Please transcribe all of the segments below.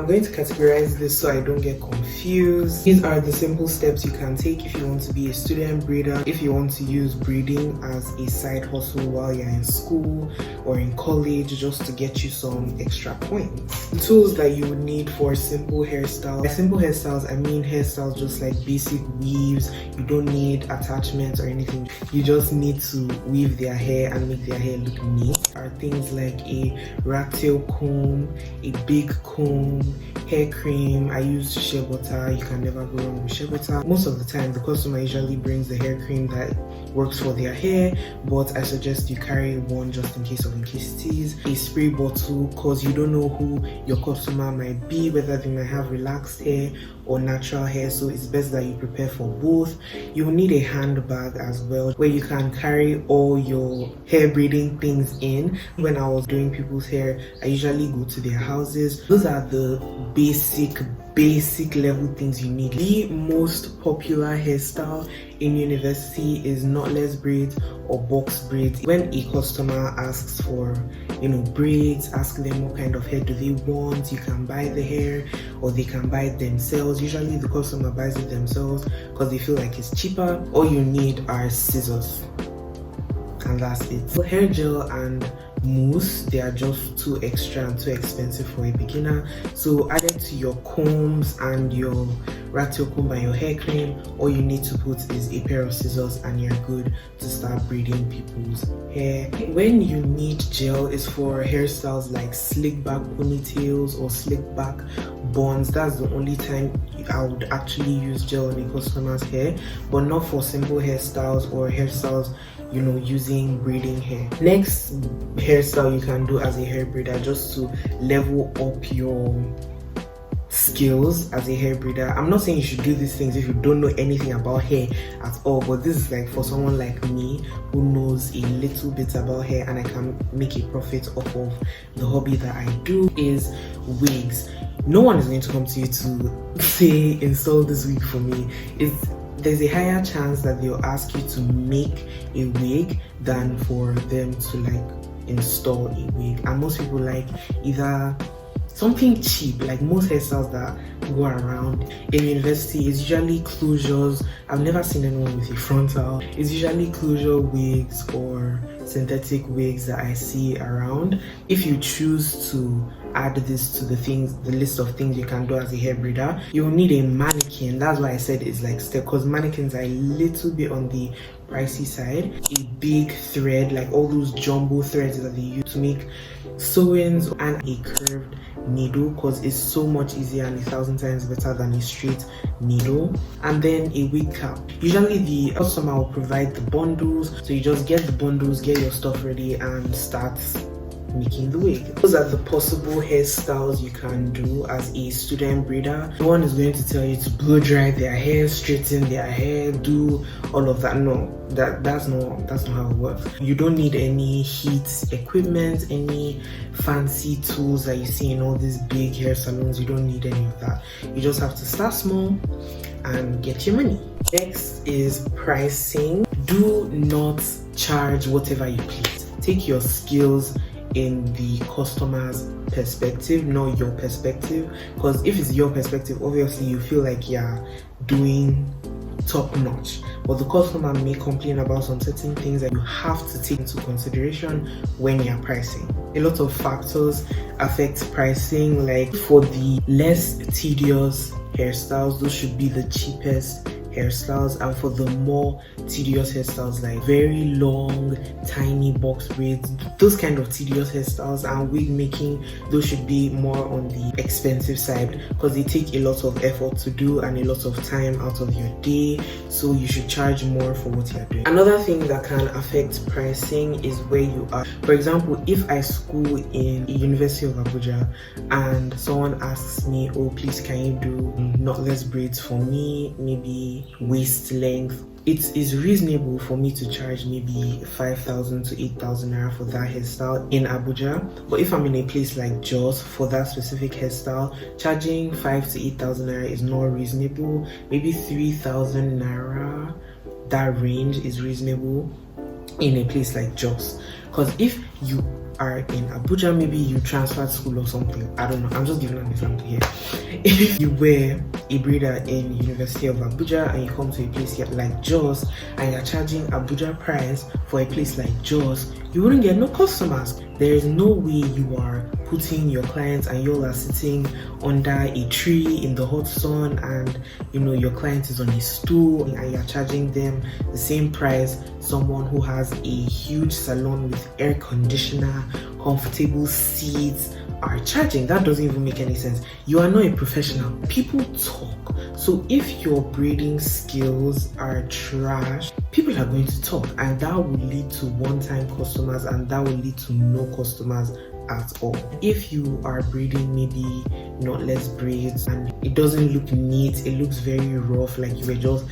I'm going to categorize this so I don't get confused. These are the simple steps you can take if you want to be a student braider, if you want to use braiding as a side hustle while you're in school or in college, just to get you some extra points. The tools that you would need for simple hairstyles. By simple hairstyles, I mean hairstyles just like basic weaves. You don't need attachments or anything. You just need to weave their hair and make their hair look neat. Are things like a rat tail comb, a big comb, hair cream. I use shea butter. You can never go wrong with shea butter. Most of the time the customer usually brings the hair cream that works for their hair, but I suggest you carry one just in case of incastities. A spray bottle, because you don't know who your customer might be, whether they might have relaxed hair or natural hair, so it's best that you prepare for both. You will need a handbag as well where you can carry all your hair braiding things in. When I was doing people's hair, I usually go to their houses. Those are the basic level things you need. The most popular hairstyle in university is knotless braids or box braids. When a customer asks for braids, ask them what kind of hair do they want. You can buy the hair or they can buy it themselves. Usually the customer buys it themselves because they feel like it's cheaper. All you need are scissors and that's it. So hair gel and mousse, they are just too extra and too expensive for a beginner. So added to your combs and your rat tail comb and your hair cream, all you need to put is a pair of scissors and you're good to start braiding people's hair. When you need gel is for hairstyles like slick back ponytails or slick back buns. That's the only time I would actually use gel on a customer's hair, but not for simple hairstyles or hairstyles using braiding hair. Next hairstyle you can do as a hair braider, just to level up your skills as a hair braider. I'm not saying you should do these things if you don't know anything about hair at all, but this is like for someone like me who knows a little bit about hair and I can make a profit off of the hobby that I do, is wigs. No one is going to come to you to say install this wig for me. There's a higher chance that they'll ask you to make a wig than for them to install a wig. And most people like either something cheap, like most hairstyles that go around in university is usually closures. I've never seen anyone with a frontal. It's usually closure wigs or synthetic wigs that I see around. If you choose to add this to the list of things you can do as a hair braider, you will need a mannequin. That's why I said it's like step, because mannequins are a little bit on the pricey side. A big thread, like all those jumbo threads that they use to make sewings, and a curved needle, because it's so much easier and 1,000 times better than a straight needle. And then a wig cap. Usually the customer will provide the bundles, so you just get the bundles, get your stuff ready and start making the wig. Those are the possible hairstyles you can do as a student braider. No one is going to tell you to blow dry their hair, straighten their hair, do all of that. No, that's not how it works. You don't need any heat equipment, any fancy tools that you see in all these big hair salons. You don't need any of that. You just have to start small and get your money. Next is pricing. Do not charge whatever you please. Take your skills in the customer's perspective, not your perspective, because if it's your perspective, obviously you feel like you're doing top notch, but the customer may complain about some certain things that you have to take into consideration when you're pricing. A lot of factors affect pricing, like for the less tedious hairstyles, those should be the cheapest hairstyles, and for the more tedious hairstyles like very long tiny box braids, those kind of tedious hairstyles and wig making, those should be more on the expensive side because they take a lot of effort to do and a lot of time out of your day, so you should charge more for what you're doing. Another thing that can affect pricing is where you are. For example, if I school in the University of Abuja and someone asks me, oh please can you do knotless braids for me, maybe waist length, it is reasonable for me to charge maybe 5,000 to 8,000 naira for that hairstyle in Abuja. But if I'm in a place like Jos for that specific hairstyle, charging 5,000 to 8,000 naira is not reasonable. Maybe 3,000 naira, that range is reasonable in a place like Jos. Because if you are in Abuja, maybe you transferred school or something, I don't know, I'm just giving an example here. If you were a braider in University of Abuja and you come to a place like Jos and you're charging Abuja price for a place like Jos, you wouldn't get no customers. There is no way you are putting your clients and you all are sitting under a tree in the hot sun, and your client is on a stool and you're charging them the same price someone who has a huge salon with air conditioner, comfortable seats are charging. That doesn't even make any sense. You are not a professional. People talk. So if your braiding skills are trash, people are going to talk, and that will lead to one-time customers, and that will lead to no customers at all. If you are braiding maybe knotless braids and it doesn't look neat, it looks very rough, like you were just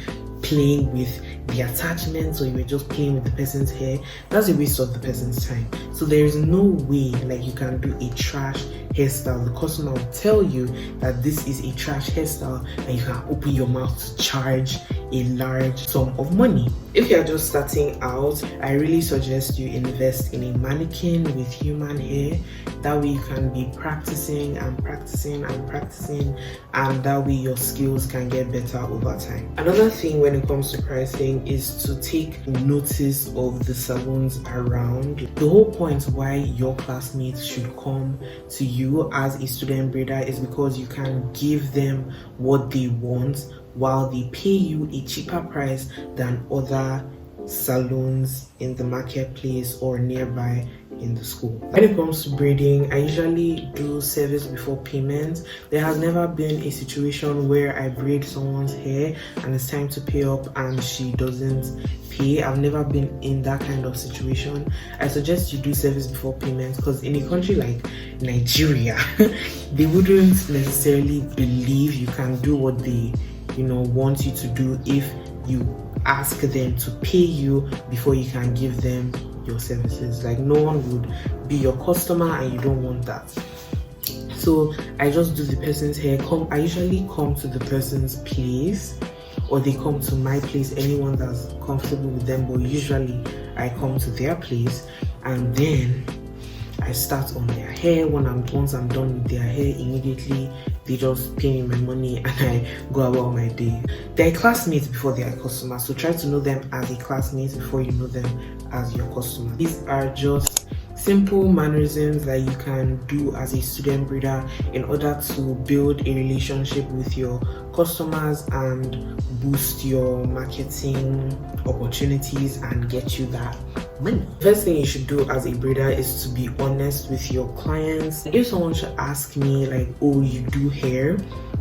playing with the attachments or you were just playing with the person's hair, that's a waste of the person's time. So there is no way like you can do a trash hairstyle. The customer will tell you that this is a trash hairstyle and you can open your mouth to charge a large sum of money. If you're just starting out, I really suggest you invest in a mannequin with human hair. That way you can be practicing and practicing and practicing, and that way your skills can get better over time. Another thing when it comes to pricing is to take notice of the salons around. The whole point why your classmates should come to you as a student braider is because you can give them what they want while they pay you a cheaper price than other salons in the marketplace or nearby in the school. When it comes to braiding, I usually do service before payment. There has never been a situation where I braid someone's hair and it's time to pay up and she doesn't pay. I've never been in that kind of situation. I suggest you do service before payment, because in a country like Nigeria, they wouldn't necessarily believe you can do what they want you to do if you ask them to pay you before you can give them your services. Like, no one would be your customer and you don't want that. So I just do the person's hair. I usually come to the person's place, or they come to my place, anyone that's comfortable with them, but usually I come to their place and then I start on their hair. Once I'm done with their hair, immediately they just pay me my money and I go about my day. They're classmates before they are customers, so try to know them as a classmate before you know them as your customer. These are just simple mannerisms that you can do as a student braider in order to build a relationship with your customers and boost your marketing opportunities and get you that money. First thing you should do as a braider is to be honest with your clients. If someone should ask me like, oh, you do hair,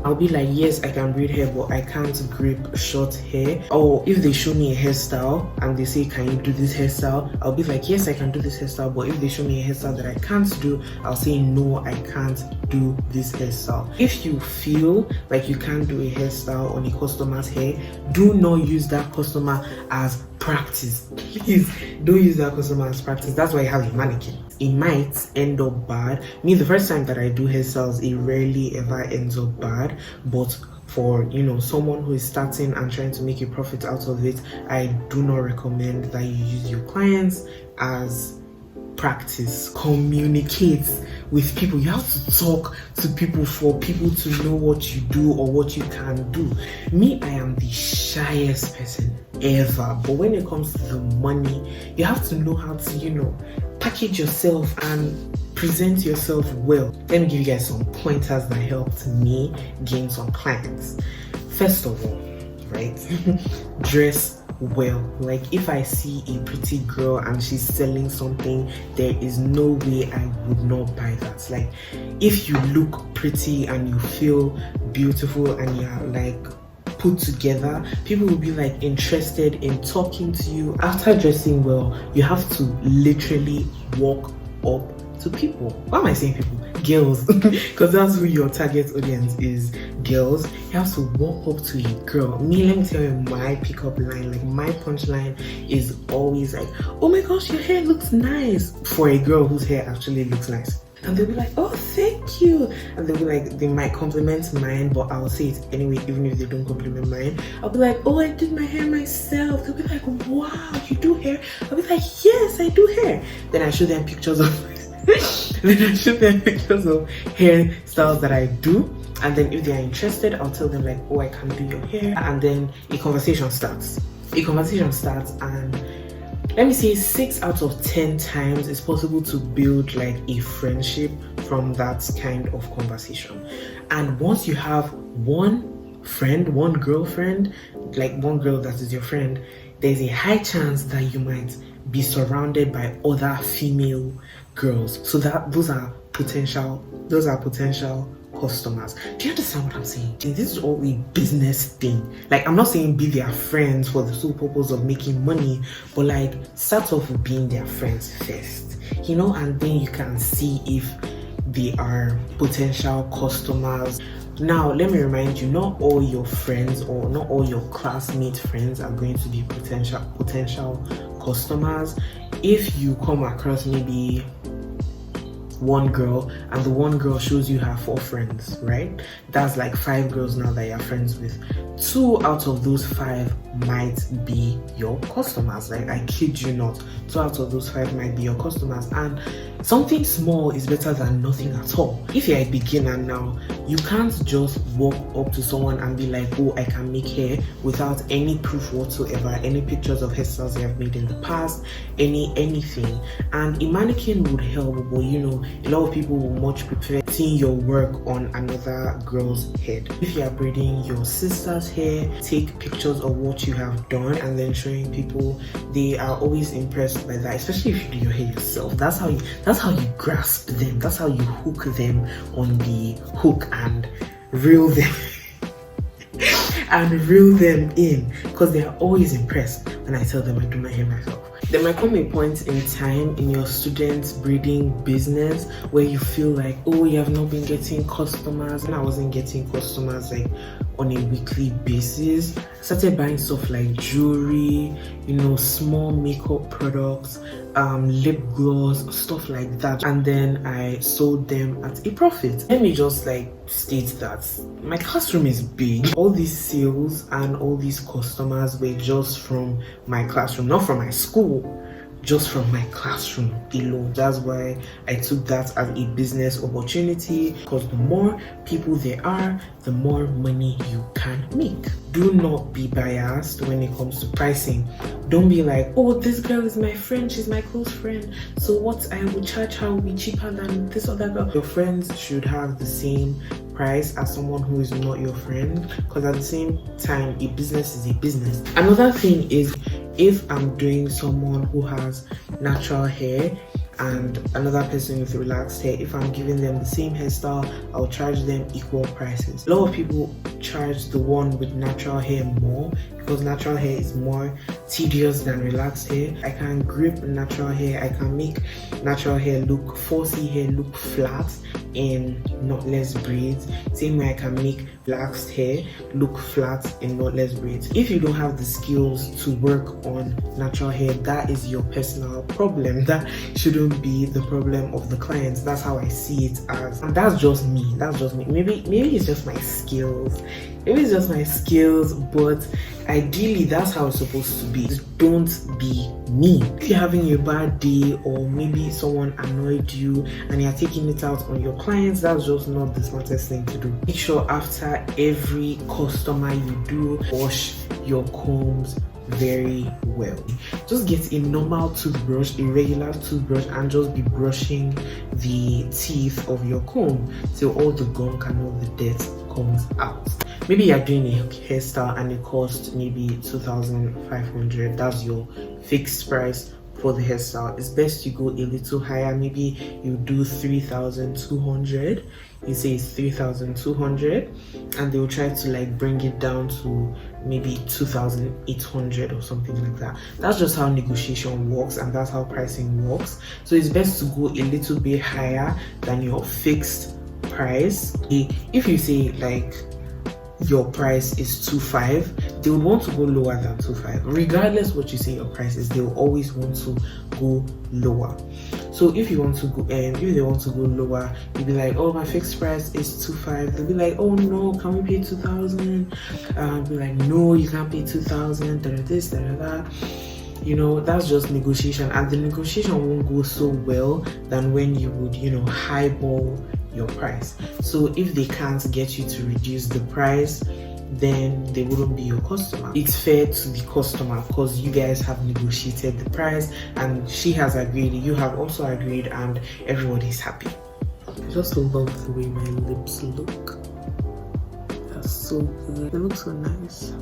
I'll be like, yes, I can braid hair, but I can't grip short hair. Or if they show me a hairstyle and they say, can you do this hairstyle? I'll be like, yes, I can do this hairstyle. But if they show me a hairstyle that I can't do, I'll say, no, I can't do this hairstyle. If you feel like you can't do a hairstyle on a customer's hair, do not use that customer as practice. Please don't use that customer as practice. That's why I have a mannequin. It might end up bad. Me, the first time that I do hairstyles, it rarely ever ends up bad, but for someone who is starting and trying to make a profit out of it, I do not recommend that you use your clients as practice. Communicate with people. You have to talk to people for people to know what you do or what you can do. Me, I am the shyest person ever, but when it comes to the money, you have to know how to package yourself and present yourself well. Let me give you guys some pointers that helped me gain some clients. First of all, right, dress well. Like, if I see a pretty girl and she's selling something, there is no way I would not buy that. Like, if you look pretty and you feel beautiful and you're like put together, people will be like interested in talking to you. After dressing well, you have to literally walk up to people. Why am I saying people? Girls, because that's who your target audience is. Girls, you have to walk up to a girl. Me, let me tell you, my pickup line, like my punchline is always like, oh my gosh, your hair looks nice, for a girl whose hair actually looks nice. And they'll be like, oh, thank you. And they'll be like, they might compliment mine, but I'll say it anyway, even if they don't compliment mine. I'll be like, oh, I did my hair myself. They'll be like, wow, you do hair? I'll be like, yes, I do hair. Then I show them pictures of Then I show them pictures of hairstyles that I do, and then if they are interested, I'll tell them like, oh, I can do your hair, and then a conversation starts. And let me say 6 out of 10 times it's possible to build like a friendship from that kind of conversation. And once you have one girlfriend, like one girl that is your friend, there's a high chance that you might be surrounded by other female girls. So that those are potential customers. Do you understand what I'm saying? This is all a business thing. Like, I'm not saying be their friends for the sole purpose of making money, but like start off with being their friends first, you know, and then you can see if they are potential customers. Now, let me remind you, not all your friends or not all your classmate friends are going to be potential customers. If you come across maybe one girl and the one girl shows you her 4 friends, right? That's like 5 girls now that you're friends with. 2 out of those 5 might be your customers. Like, I kid you not, 2 out of those 5 might be your customers. And something small is better than nothing at all. If you're a beginner now, you can't just walk up to someone and be like, oh, I can make hair, without any proof whatsoever, any pictures of hairstyles you have made in the past, anything. And a mannequin would help, but you know, a lot of people will much prefer seeing your work on another girl's head. If you are braiding your sister's hair, take pictures of what you have done and then showing people. They are always impressed by that, especially if you do your hair yourself. That's how you grasp them. That's how you hook them on the hook and reel them in, because they are always impressed when I tell them I do my hair myself. There might come a point in time in your students' breeding business where you feel like, oh, you have not been getting customers. And I wasn't getting customers like on a weekly basis. I started buying stuff like jewelry, you know, small makeup products, lip gloss, stuff like that, and then I sold them at a profit. Let me just like state that my classroom is big. All these sales and all these customers were just from my classroom, not from my school, just from my classroom alone. That's why I took that as a business opportunity, because the more people there are, the more money you can make. Do not be biased when it comes to pricing. Don't be like, oh, this girl is my friend, she's my close friend, so what I will charge her will be cheaper than this other girl. Your friends should have the same price as someone who is not your friend, because at the same time, a business is a business. Another thing is, if I'm doing someone who has natural hair and another person with relaxed hair, if I'm giving them the same hairstyle, I'll charge them equal prices. A lot of people charge the one with natural hair more because natural hair is more tedious than relaxed hair. I can grip natural hair, I can make natural hair look, 4C hair look flat in knotless braids. Same way I can make relaxed hair look flat in knotless braids. If you don't have the skills to work on natural hair, that is your personal problem. That shouldn't be the problem of the clients. That's how I see it as, and that's just me. Maybe it's just my skills. Maybe it's just my skills, but ideally that's how it's supposed to be. Don't be me. If you're having a bad day, or maybe someone annoyed you and you're taking it out on your clients, that's just not the smartest thing to do. Make sure after every customer you do, wash your combs very well. Just get a normal toothbrush, a regular toothbrush, and just be brushing the teeth of your comb till all the gunk and all the dirt comes out. Maybe you're doing a hairstyle and it costs maybe 2,500. That's your fixed price for the hairstyle. It's best you go a little higher. Maybe you do 3,200. You say it's 3,200, and they will try to like bring it down to maybe 2,800 or something like that. That's just how negotiation works, and that's how pricing works. So it's best to go a little bit higher than your fixed price. If you say like your price is 2,500, they would want to go lower than 2,500. Regardless what you say your price is, they will always want to go lower. So if you want to go, and if they want to go lower, you'll be like, oh, my fixed price is 2,500. They'll be like, oh no, can we pay 2,000? Be like, no, you can't pay 2,000. This, that. you know, that's just negotiation, and the negotiation won't go so well than when you would, you know, highball your price. So if they can't get you to reduce the price, then they wouldn't be your customer. It's fair to the customer because you guys have negotiated the price and she has agreed, you have also agreed, and everybody's happy. I just love the way my lips look. They're so good. They look so nice.